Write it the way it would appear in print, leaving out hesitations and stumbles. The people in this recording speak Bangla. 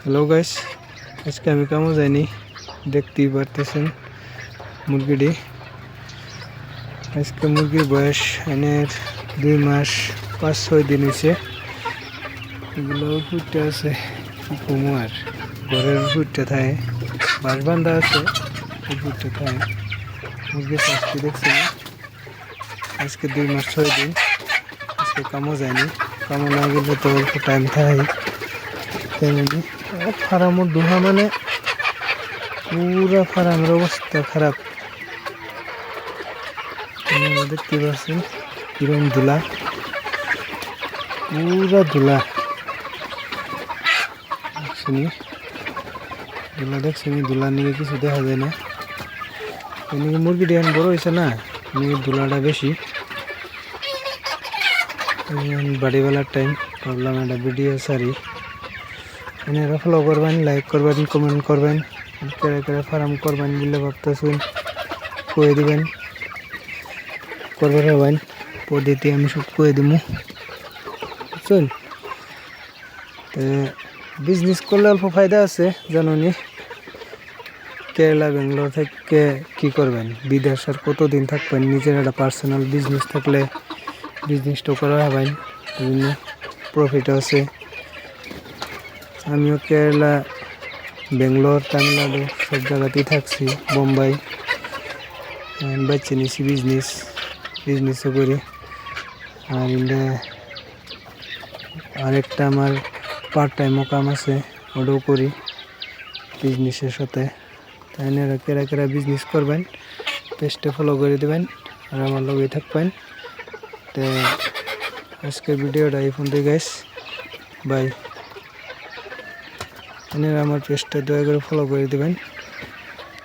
হ্যালো গাইস, আজকে আমি কামও যাইনি, দেখতেই পারতেছেন মুরগিটি। আজকে মুরগির বয়স এনের 2 মাস 5-6 দিন হয়েছে। এগুলো ফুটতে আছে কি কমু আর, ঘরের ফুটতে থাকে, বাঁশ বান্ধা আছে, ফুটতে থাকে। মুরগির স্বাস্থ্য দেখছি আজকে 2 মাস 6 দিন। আজকে কামও যায়নি, কামও না গেলে তো অল্প টাইম থাকে। ফার্মর দুহা মানে পুরা ফার্মের অবস্থা খারাপ। দেখতে পাচ্ছেন কিরম ধুলা, পুরা ধুলা দেখছেন। ধুলা নিয়ে কিছু দেখা যায় না। এদিকে মুরগিটা এখন বড় হয়েছে না, ধুলাটা বেশি। বাড়িওয়ালার টাইম ভাবলাম একটা ভিডিও সারি, এনারা ফলো করবেন, লাইক করবেন, কমেন্ট করবেন, কেড়ে কেড়ে ফার্ম করবেন বলে ভাবতেছেন কয়ে দিবেন, করবে হবেন পদ্ধতি আমি সব কয়ে দিব বুঝছেন। তো বিজনেস করলে অল্প ফায়দা আছে জানুনি। কেরালা বেঙ্গালোর থেকে কি করবেন, বিদেশ আর কতদিন থাকবেন। নিজের একটা পার্সোনাল বিজনেস থাকলে বিজনেসটা করা হবেন, বিভিন্ন প্রফিট আছে। আমিও কেরালা, বেঙ্গালোর, তামিলনাড়ু সব জায়গাতেই থাকছি, বোম্বাই। বাচ্চা নিছি বিজনেসও করি। আর আরেকটা আমার পার্ট টাইমও কাম আছে, ওটাও করি বিজনেসের সাথে। তাই না, কেরা কেরা বিজনেস করবেন পেজটা ফলো করে দেবেন আর আমার লগে থাকবেন। তো আজকের ভিডিওটা এই পর্যন্ত গাইস, বাই। আমার পেজটা দয়া করে ফলো করে দেবেন।